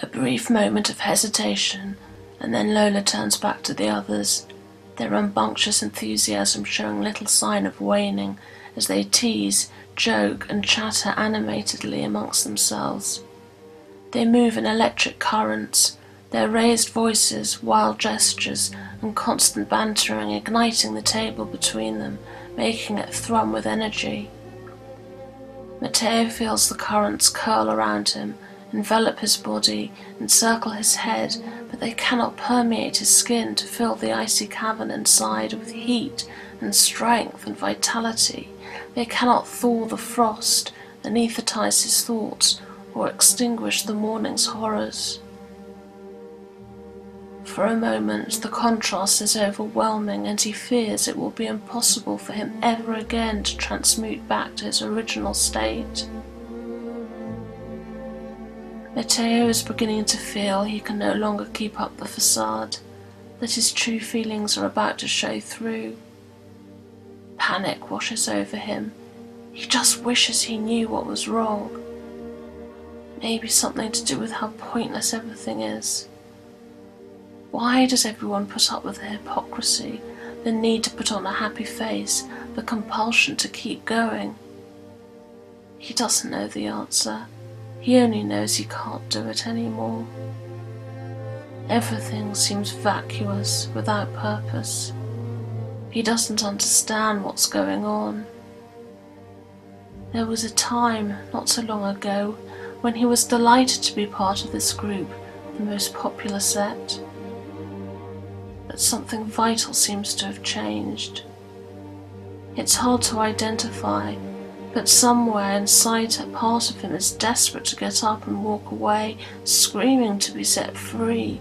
A brief moment of hesitation, and then Lola turns back to the others, their rambunctious enthusiasm showing little sign of waning as they tease, joke and chatter animatedly amongst themselves. They move in electric currents, their raised voices, wild gestures and constant bantering igniting the table between them, making it thrum with energy. Mathéo feels the currents curl around him, envelop his body, encircle his head, but they cannot permeate his skin to fill the icy cavern inside with heat and strength and vitality. They cannot thaw the frost, anaesthetize his thoughts, or extinguish the morning's horrors. For a moment the contrast is overwhelming, and he fears it will be impossible for him ever again to transmute back to his original state. Mathéo is beginning to feel he can no longer keep up the facade, that his true feelings are about to show through. Panic washes over him. He just wishes he knew what was wrong. Maybe something to do with how pointless everything is. Why does everyone put up with the hypocrisy, the need to put on a happy face, the compulsion to keep going? He doesn't know the answer. He only knows he can't do it anymore. Everything seems vacuous, without purpose. He doesn't understand what's going on. There was a time, not so long ago, when he was delighted to be part of this group, the most popular set. But something vital seems to have changed. It's hard to identify, but somewhere inside a part of him is desperate to get up and walk away, screaming to be set free,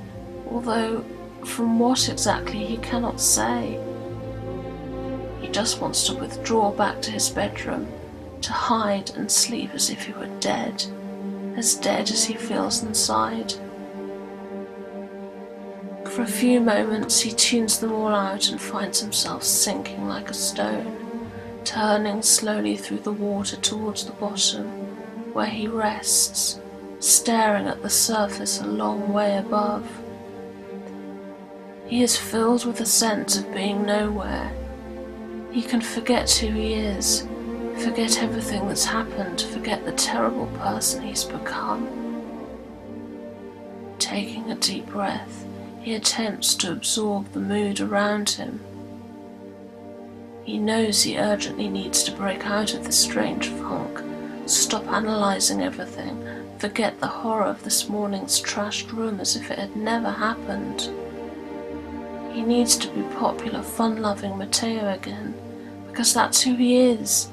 although from what exactly he cannot say. He just wants to withdraw back to his bedroom, to hide and sleep as if he were dead as he feels inside. For a few moments he tunes them all out and finds himself sinking like a stone, turning slowly through the water towards the bottom, where he rests, staring at the surface a long way above. He is filled with a sense of being nowhere. He can forget who he is, forget everything that's happened, forget the terrible person he's become. Taking a deep breath, he attempts to absorb the mood around him. He knows he urgently needs to break out of this strange funk, stop analysing everything, forget the horror of this morning's trashed room as if it had never happened. He needs to be popular, fun-loving Mathéo again, because that's who he is.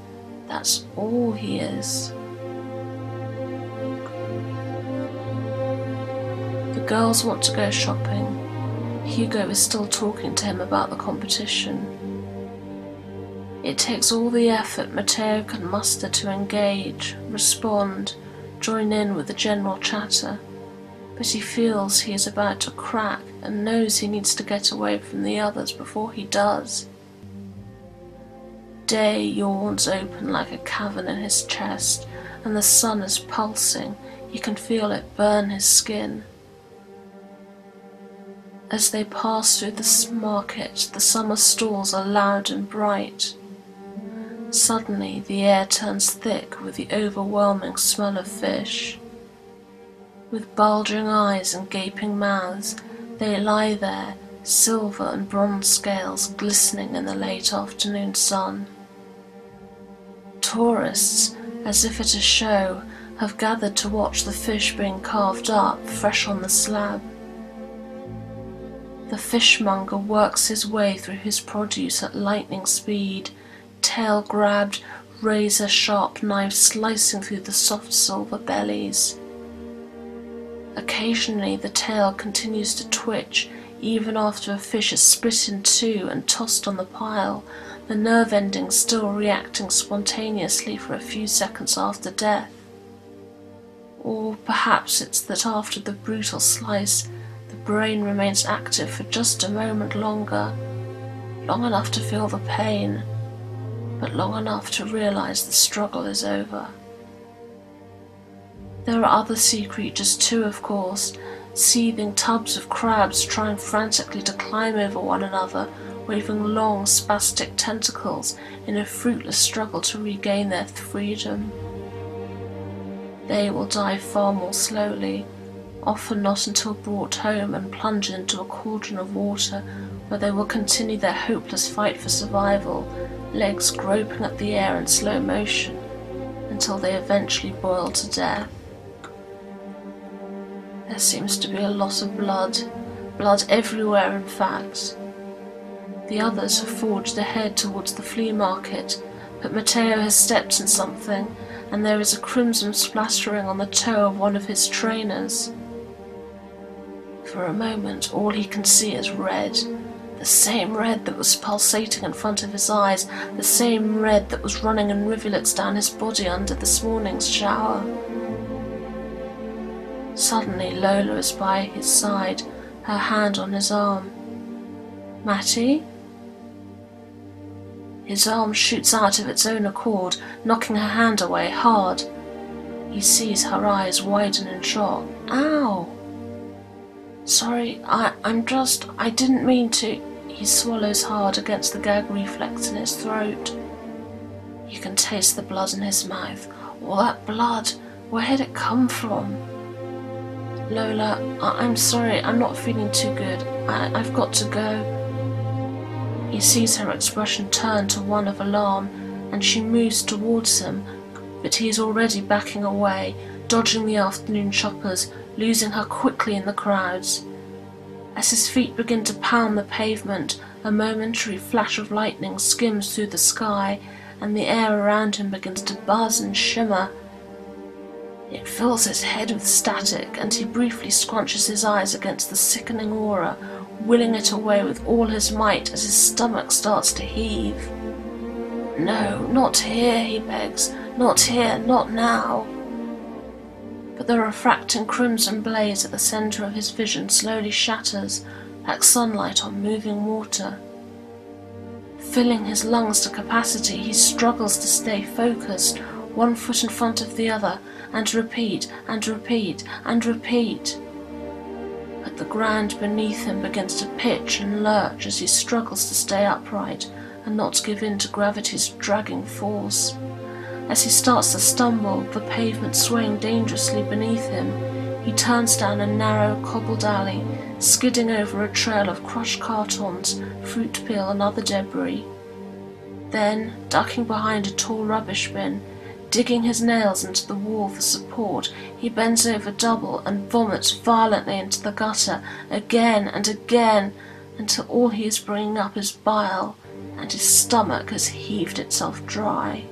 That's all he is. The girls want to go shopping. Hugo is still talking to him about the competition. It takes all the effort Mathéo can muster to engage, respond, join in with the general chatter, but he feels he is about to crack and knows he needs to get away from the others before he does. Day yawns open like a cavern in his chest, and the sun is pulsing. He can feel it burn his skin. As they pass through the market, the summer stalls are loud and bright. Suddenly the air turns thick with the overwhelming smell of fish. With bulging eyes and gaping mouths, they lie there, silver and bronze scales glistening in the late afternoon sun. Tourists, as if at a show, have gathered to watch the fish being carved up, fresh on the slab. The fishmonger works his way through his produce at lightning speed, tail grabbed, razor-sharp knife slicing through the soft silver bellies. Occasionally the tail continues to twitch, even after a fish is split in two and tossed on the pile, the nerve ending still reacting spontaneously for a few seconds after death. Or perhaps it's that after the brutal slice, the brain remains active for just a moment longer, long enough to feel the pain, but long enough to realize the struggle is over. There are other sea creatures too, of course, seething tubs of crabs trying frantically to climb over one another, waving long, spastic tentacles in a fruitless struggle to regain their freedom. They will die far more slowly, often not until brought home and plunged into a cauldron of water, where they will continue their hopeless fight for survival, legs groping at the air in slow motion, until they eventually boil to death. There seems to be a lot of blood everywhere in fact. The others have forged ahead towards the flea market, but Mathéo has stepped in something, and there is a crimson splattering on the toe of one of his trainers. For a moment, all he can see is red. The same red that was pulsating in front of his eyes, the same red that was running in rivulets down his body under this morning's shower. Suddenly Lola is by his side, her hand on his arm. "Matty?" His arm shoots out of its own accord, knocking her hand away hard. He sees her eyes widen in shock. "Ow! Sorry, I didn't mean to." He swallows hard against the gag reflex in his throat. You can taste the blood in his mouth. All that blood, where had it come from? "Lola, I'm sorry, I'm not feeling too good. I've got to go." He sees her expression turn to one of alarm, and she moves towards him, but he is already backing away, dodging the afternoon shoppers, losing her quickly in the crowds. As his feet begin to pound the pavement, a momentary flash of lightning skims through the sky, and the air around him begins to buzz and shimmer. It fills his head with static, and he briefly scrunches his eyes against the sickening aura, willing it away with all his might as his stomach starts to heave. "No, not here," he begs. "Not here, not now." But the refracting crimson blaze at the centre of his vision slowly shatters, like sunlight on moving water. Filling his lungs to capacity, he struggles to stay focused, one foot in front of the other, and repeat, and repeat, and repeat. But the ground beneath him begins to pitch and lurch as he struggles to stay upright and not give in to gravity's dragging force. As he starts to stumble, the pavement swaying dangerously beneath him, he turns down a narrow cobbled alley, skidding over a trail of crushed cartons, fruit peel and other debris. Then, ducking behind a tall rubbish bin, digging his nails into the wall for support, he bends over double and vomits violently into the gutter, again and again, until all he is bringing up is bile, and his stomach has heaved itself dry.